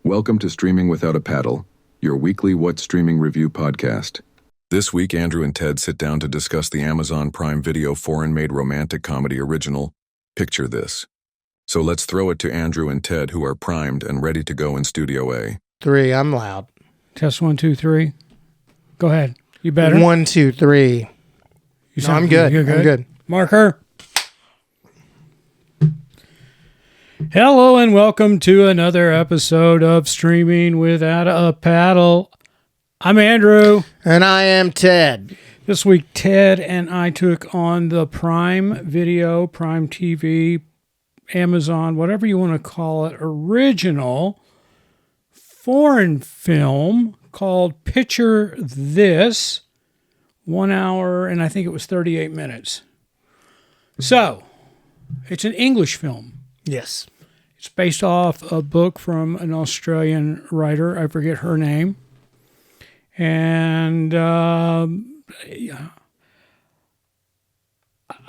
Welcome to Streaming Without a Paddle, your weekly What's Streaming review podcast. This week, Andrew and Ted sit down to discuss the Amazon Prime Video foreign-made romantic comedy original, Picture This. So let's throw it to Andrew and Ted, who are primed and ready to go in Studio A. 3, I'm loud. Test 1, 2, 3. Go ahead. You better. 1, 2, 3. No, I'm good. You're good. I'm good. Marker. Hello and welcome to another episode of Streaming Without a Paddle. I'm Andrew. And I am Ted. This week, Ted and I took on the Prime Video, Prime TV, Amazon, whatever you want to call it, original foreign film called Picture This. 1 hour and I think it was 38 minutes. So, it's an English film. Yes. It's based off a book from an Australian writer. I forget her name. And I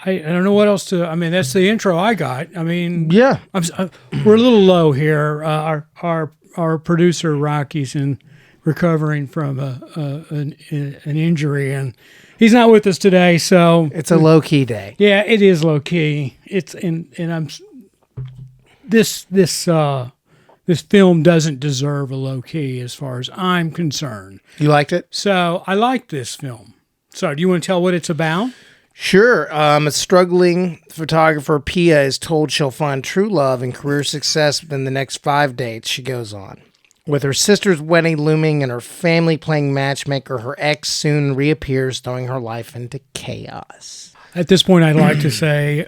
don't know what else to... I mean, that's the intro I got. I mean... Yeah. We're a little low here. Our producer, Rocky's recovering from an injury, and he's not with us today, so... It's a low-key day. Yeah, it is low-key. It's... And I'm... This film doesn't deserve a low key as far as I'm concerned. You liked it? So I liked this film. So do you want to tell what it's about? Sure. A struggling photographer, Pia, is told she'll find true love and career success within the next 5 dates she goes on. With her sister's wedding looming and her family playing matchmaker, her ex soon reappears, throwing her life into chaos. At this point, I'd like to say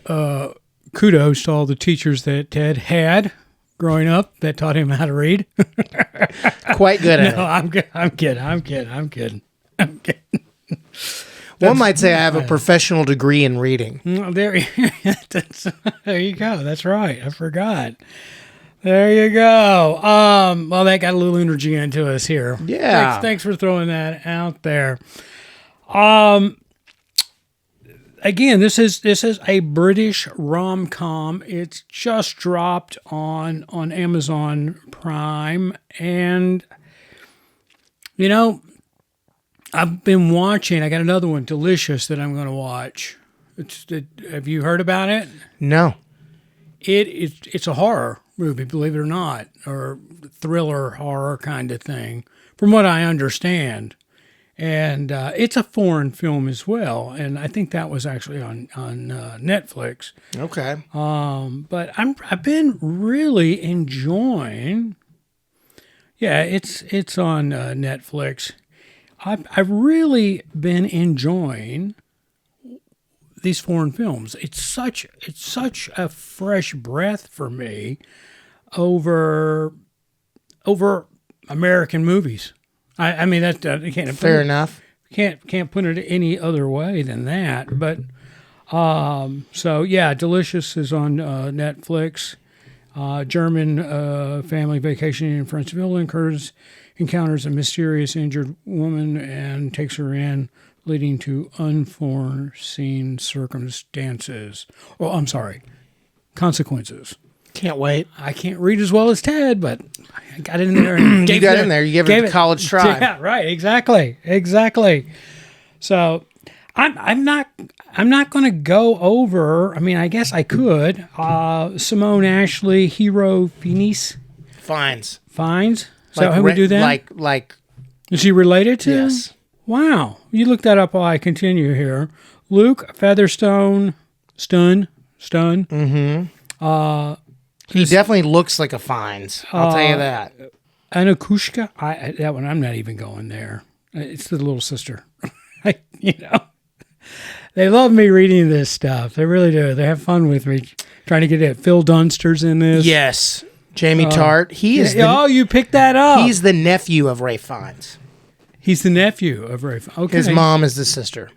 kudos to all the teachers that Ted had growing up that taught him how to read. Quite good at it. I'm kidding. One might say I have a professional degree in reading. There you go. That's right. I forgot. There you go. Well, that got a little energy into us here. Yeah. Thanks for throwing that out there. Again, this is a British rom-com. It's just dropped on Amazon Prime, and you know, I've been watching. I got another one, Delicious, that I'm going to watch. Have you heard about it? No. It's a horror movie, believe it or not, or thriller horror kind of thing, from what I understand. And it's a foreign film as well, and I think that was actually on Netflix. Okay. But I've been really enjoying. Yeah, it's on Netflix. I've really been enjoying these foreign films. It's such a fresh breath for me over American movies. I mean, that can't... Fair enough. Can't put it any other way than that. But, so, yeah, Delicious is on Netflix. German family vacationing in Franceville encounters a mysterious injured woman and takes her in, leading to unforeseen circumstances. Oh, I'm sorry. Consequences. Can't wait. I can't read as well as Ted, but I got in there. And you got in there. You gave it a college try. Yeah, right. Exactly. So I'm not going to go over. I mean, I guess I could. Simone Ashley, hero Finis. Fines. Is that how we do that? Like. Is she related to? Yes. Wow. You look that up while I continue here. Luke Featherstone, Stun. Mm-hmm. He definitely looks like a Fines. I'll tell you that. Anakushka, that one, I'm not even going there. It's the little sister. They love me reading this stuff. They really do. They have fun with me trying to get it. Phil Dunster's in this. Yes. Jamie Tart. He is. You picked that up. He's the nephew of Ray Fiennes. He's the nephew of Ray Fiennes. Okay. His mom is the sister.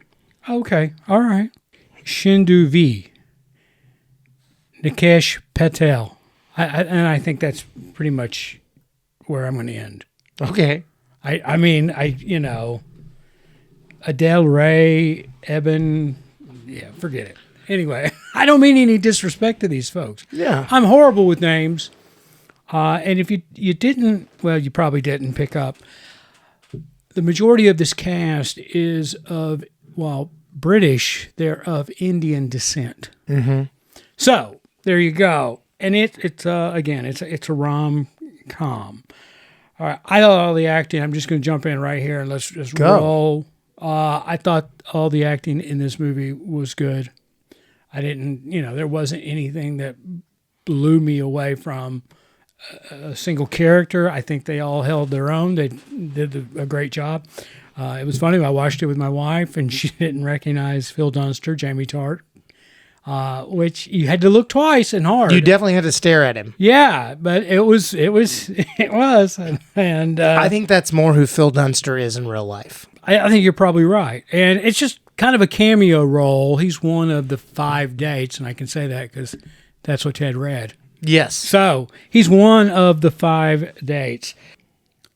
Okay. All right. Shindu V. Nikesh Patel. And I think that's pretty much where I'm going to end. Okay. I mean, Adele Ray, Eben, yeah, forget it. Anyway, I don't mean any disrespect to these folks. Yeah. I'm horrible with names. And if you didn't, well, you probably didn't pick up, the majority of this cast is of, well, British, they're of Indian descent. Mm-hmm. So there you go. And it's a rom-com. All right, I thought all the acting, I'm just going to jump in right here and let's just roll. I thought all the acting in this movie was good. I didn't, there wasn't anything that blew me away from a single character. I think they all held their own. They did a great job. It was funny. I watched it with my wife, and she didn't recognize Phil Dunster, Jamie Tart, which you had to look twice and hard. You definitely had to stare at him. Yeah, but it was, and I think that's more who Phil Dunster is in real life. I think you're probably right, and it's just kind of a cameo role. He's one of the 5 dates, and I can say that because that's what Ted read. Yes. So he's one of the 5 dates.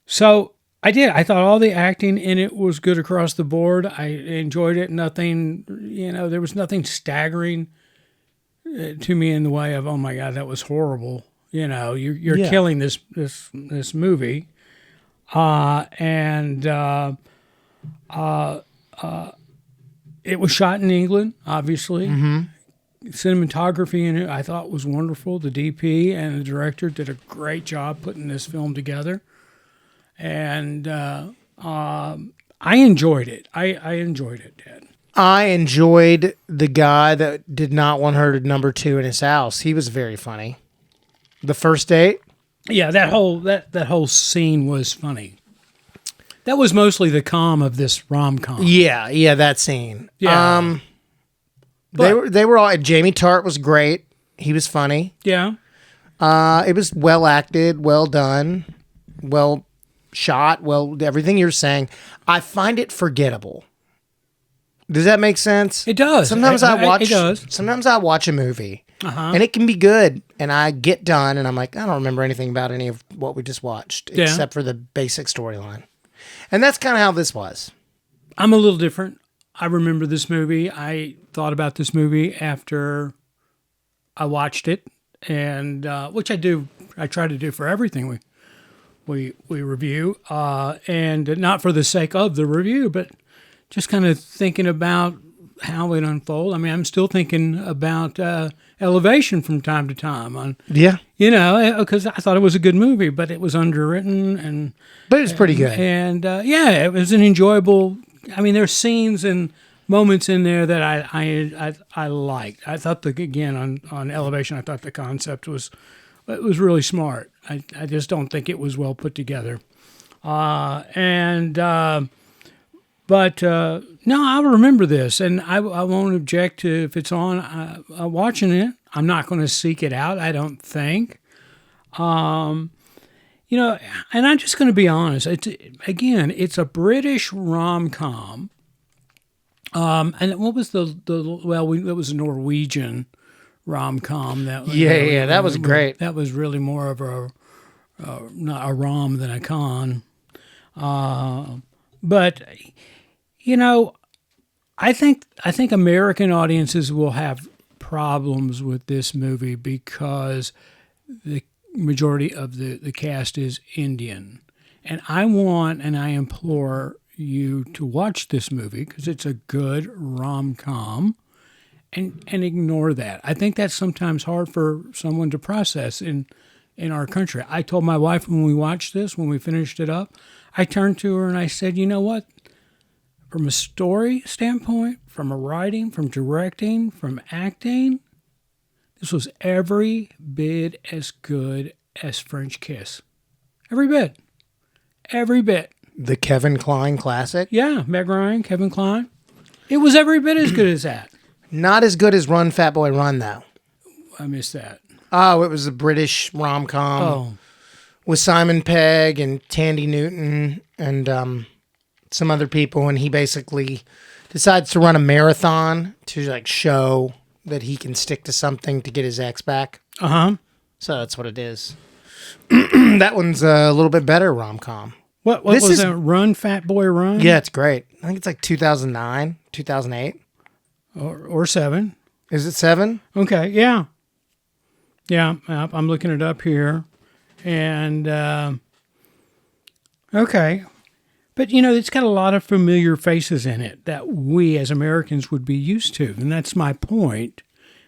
So I did. I thought all the acting in it was good across the board. I enjoyed it. Nothing, there was nothing staggering to me in the way of, oh my God, that was horrible. You're killing this movie. It was shot in England, obviously. Mm-hmm. Cinematography in it I thought was wonderful. The DP and the director did a great job putting this film together. And I enjoyed it. I enjoyed it, Dad. I enjoyed the guy that did not want her to number 2 in his house. He was very funny. The first date? Yeah, that whole scene was funny. That was mostly the calm of this rom-com. Yeah, that scene. Yeah. They were all. Jamie Tart was great. He was funny. Yeah. It was well acted, well done, well shot, everything you're saying. I find it forgettable. Does that make sense? It does. Sometimes it does. Sometimes I watch a movie, and it can be good, and I get done, and I'm like, I don't remember anything about any of what we just watched, except for the basic storyline. And that's kind of how this was. I'm a little different. I remember this movie. I thought about this movie after I watched it, and which I do. I try to do for everything we review, and not for the sake of the review, but just kind of thinking about how it unfolds. I mean, I'm still thinking about Elevation from time to time. Because I thought it was a good movie, but it was underwritten, but it was pretty good. And it was an enjoyable. I mean, there's scenes and moments in there that I liked. I thought on Elevation, I thought the concept was really smart. I just don't think it was well put together. But no, I remember this, and I won't object to if it's on watching it. I'm not going to seek it out, I don't think. And I'm just going to be honest. It's a British rom-com. And what was it was a Norwegian rom-com. That was great. That was really more of not a rom than a con. But I think American audiences will have problems with this movie because the majority of the cast is Indian. And I implore you to watch this movie because it's a good rom-com and ignore that. I think that's sometimes hard for someone to process in our country. I told my wife when we watched this, when we finished it up, I turned to her and I said, you know what? From a story standpoint, from a writing, from directing, from acting, this was every bit as good as French Kiss. Every bit. Every bit. The Kevin Kline classic? Yeah, Meg Ryan, Kevin Kline. It was every bit as good as that. Not as good as Run, Fat Boy, Run, though. I missed that. Oh, it was a British rom-com with Simon Pegg and Tandy Newton and some other people, and he basically decides to run a marathon to show that he can stick to something to get his ex back. So that's what it is. That one's a little bit better rom-com. What was that? Run, Fat Boy, Run? Yeah, it's great. I think it's 2009, 2008. Or 7. Is it 7? Okay, yeah. Yeah, I'm looking it up here. And okay. But, it's got a lot of familiar faces in it that we as Americans would be used to. And that's my point.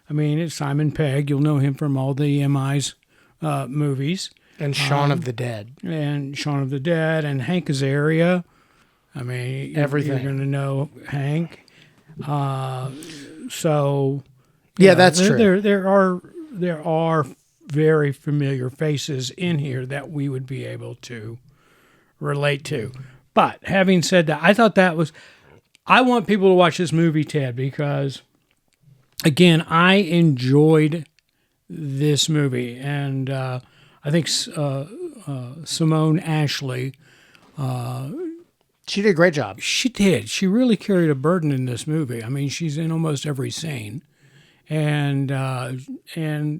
I mean, it's Simon Pegg. You'll know him from all the MI's movies. And Shaun of the Dead. And Shaun of the Dead and Hank Azaria. I mean, everything. You're going to know Hank. So, yeah, that's true. There are very familiar faces in here that we would be able to relate to. But having said that, I want people to watch this movie, Ted, because again, I enjoyed this movie, and I think Simone Ashley. She did a great job. She did. She really carried a burden in this movie. I mean, she's in almost every scene, and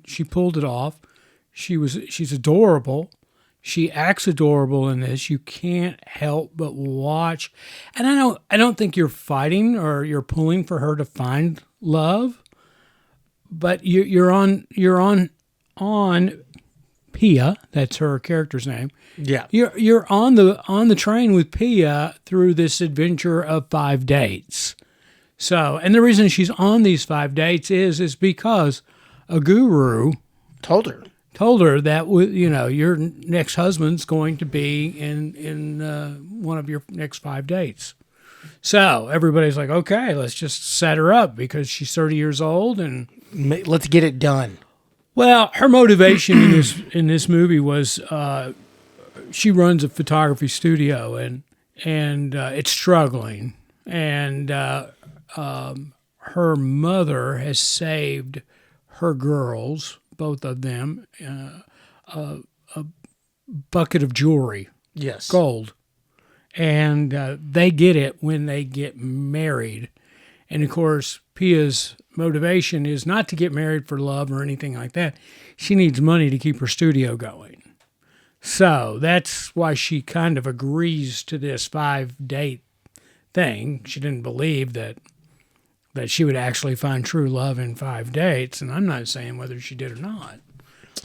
she pulled it off. She's adorable. She acts adorable in this. You can't help but watch. And I don't think you're fighting or you're pulling for her to find love, but you're on Pia. That's her character's name. Yeah. You're on the train with Pia through this adventure of 5 dates. So, and the reason she's on these 5 dates is because a guru told her that your next husband's going to be in one of your next 5 dates. So everybody's like, okay, let's just set her up because she's 30 years old and let's get it done. Well, her motivation in this movie was she runs a photography studio and it's struggling, and her mother has saved her girls, both of them, a bucket of jewelry. Yes. Gold. And they get it when they get married. And, of course, Pia's motivation is not to get married for love or anything like that. She needs money to keep her studio going. So that's why she kind of agrees to this 5-date thing. She didn't believe that she would actually find true love in 5 dates, and I'm not saying whether she did or not.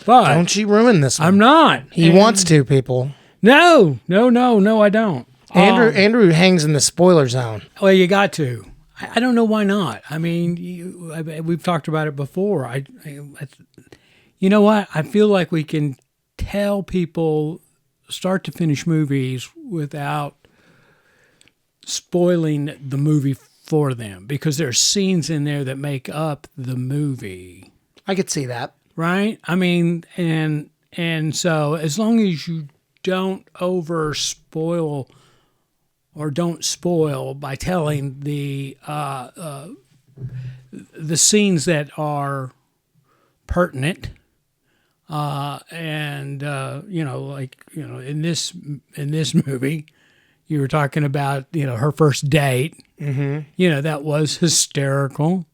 But don't you ruin this one. I'm not. He wants to, people. No, I don't. Andrew hangs in the spoiler zone. Well, you got to. I don't know why not. I mean, we've talked about it before. You know what? I feel like we can tell people start to finish movies without spoiling the movie for them, because there's scenes in there that make up the movie. I could see that. Right? I mean, and so as long as you don't over spoil or don't spoil by telling the scenes that are pertinent, in this movie, you were talking about her first date. Mm-hmm. That was hysterical.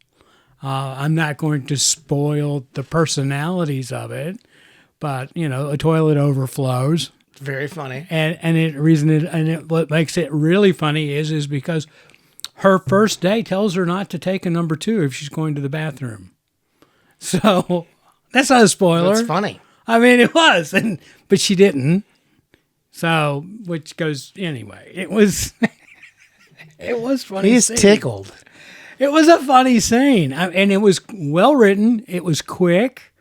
I'm not going to spoil the personalities of it, but a toilet overflows. Very funny. What makes it really funny is because her first date tells her not to take a number 2 if she's going to the bathroom. So that's not a spoiler. That's funny. I mean, it was, but she didn't. So, which goes anyway. It was funny. He's tickled. It was a funny scene, and it was well written. It was quick.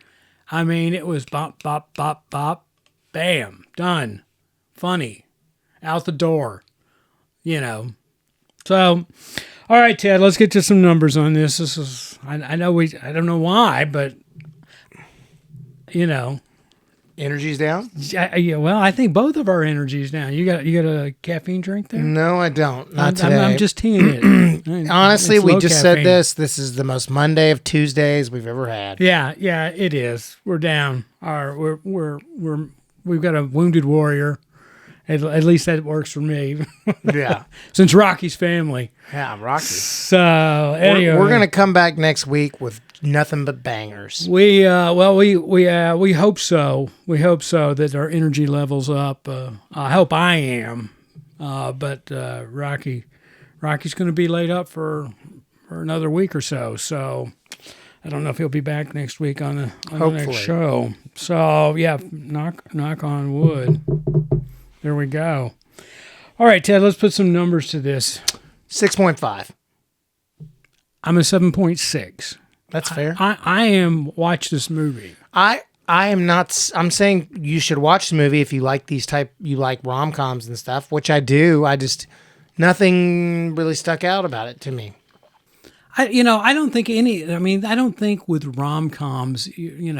I mean, it was bop, bop, bop, bop, bam, done. Funny. Out the door. So, all right, Ted, let's get to some numbers on this. This is, I know I don't know why, but, Energy's down? Yeah, well, I think both of our energy's down. You got a caffeine drink there? No, I don't. Not today. I'm just teeing it. Honestly, we just caffeine. said this. This is the most Monday of Tuesdays we've ever had. Yeah, it is. We're down. We've got a wounded warrior. At least that works for me. Yeah. Since Rocky's family. Yeah, Rocky. So anyway, we're gonna come back next week with nothing but bangers. We hope so. We hope so that our energy levels up. I hope I am. But Rocky's going to be laid up for another week or so. So I don't know if he'll be back next week on the next Hopefully. show. So yeah, knock on wood. There we go. All right, Ted, let's put some numbers to this. 6.5. I'm a 7.6. That's fair. I am watch this movie. I am not. I'm saying you should watch the movie if you like you like rom-coms and stuff, which I do. I just nothing really stuck out about it to me. I don't think I don't think with rom-coms, we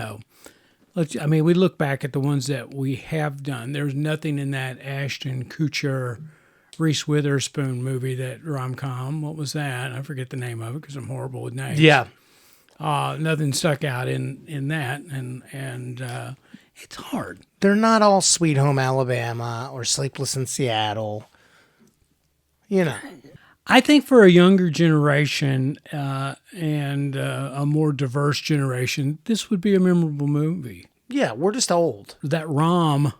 look back at the ones that we have done. There's nothing in that Ashton Kutcher, Reese Witherspoon movie, that rom-com. What was that? I forget the name of it because I'm horrible with names. Yeah. Nothing stuck out in that, and it's hard. They're not all Sweet Home Alabama or Sleepless in Seattle. I think for a younger generation and a more diverse generation, this would be a memorable movie. Yeah, we're just old. That rom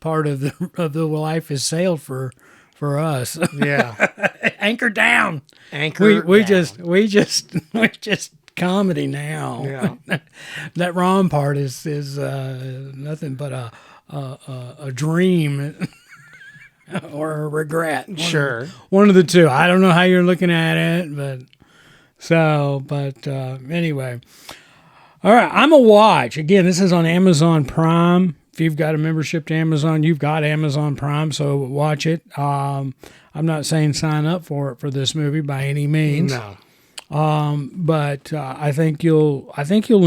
part of the life has sailed for us. Yeah. Anchor down. Anchor We down. we're just comedy now. Yeah. That rom part is nothing but a dream. Or a regret. Sure. One of the two. I don't know how you're looking at it, but anyway. All right, I'm a watch. Again, this is on Amazon Prime. If you've got a membership to Amazon, you've got Amazon Prime, so watch it. I'm not saying sign up for this movie by any means. No. But I think you'll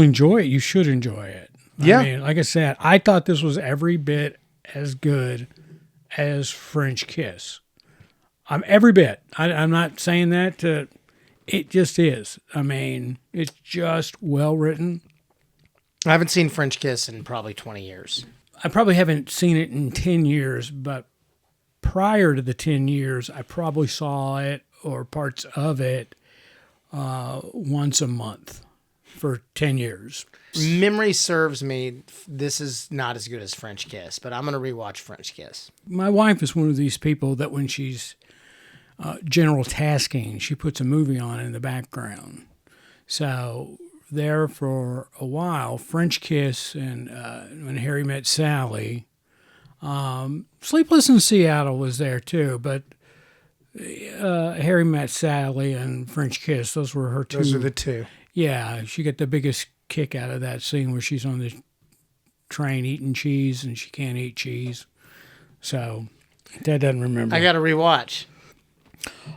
enjoy it. You should enjoy it. Yeah. I mean, like I said, I thought this was every bit as good as French Kiss. Every bit. I'm not saying that it just is. I mean, it's just well written. I haven't seen French Kiss in probably 20 years. I probably haven't seen it in 10 years, but prior to the 10 years, I probably saw it or parts of it once a month for 10 years. Memory serves me, this is not as good as French Kiss, but I'm going to rewatch French Kiss. My wife is one of these people that when she's general tasking, she puts a movie on in the background. So there for a while, French Kiss and When Harry Met Sally. Sleepless in Seattle was there too, but Harry Met Sally and French Kiss, those were her two. Those are the two. Yeah, she got the biggest kick out of that scene where she's on the train eating cheese and she can't eat cheese. So Dad doesn't remember. I got to rewatch.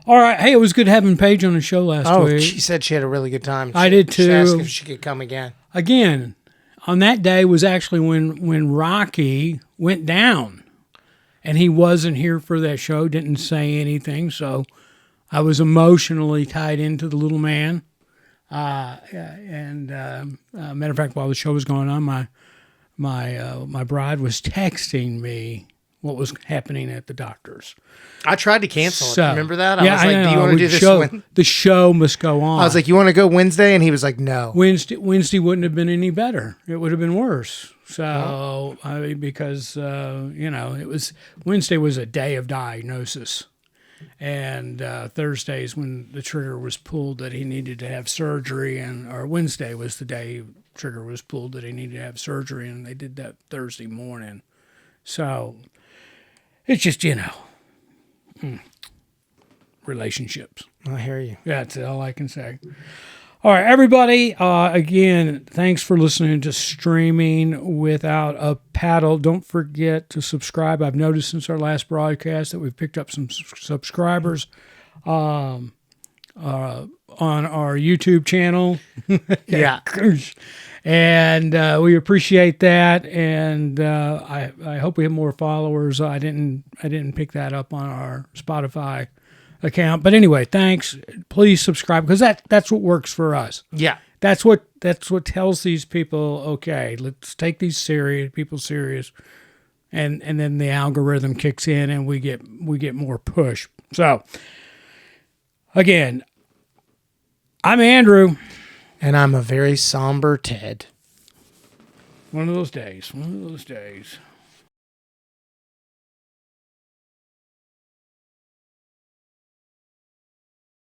All right. Hey, it was good having Paige on the show last week. She said she had a really good time. I did too. She asked if she could come again. Again, on that day was actually when Rocky went down. And he wasn't here for that show, didn't say anything. So I was emotionally tied into the little man. Matter of fact, while the show was going on, my bride was texting me what was happening at the doctor's. I tried to cancel it. Remember that? I Yeah, was like, I know. do you want to do this? The show must go on. I was like, you want to go Wednesday? And he was like, no. Wednesday wouldn't have been any better. It would have been worse. So, because it was Wednesday was a day of diagnosis. And Thursdays when the trigger was pulled that he needed to have surgery, or Wednesday was the day trigger was pulled that he needed to have surgery, and they did that Thursday morning. So it's just relationships. I hear you. That's all I can say. All right, everybody. Again, thanks for listening to Streaming Without a Paddle. Don't forget to subscribe. I've noticed since our last broadcast that we've picked up some subscribers on our YouTube channel. Yeah. And we appreciate that. And I hope we have more followers. I didn't pick that up on our Spotify account. But anyway, thanks. Please subscribe because that's what works for us. Yeah. That's what tells these people, okay, let's take these people serious. And then the algorithm kicks in and we get more push. So again, I'm Andrew. And I'm a very somber Ted. One of those days.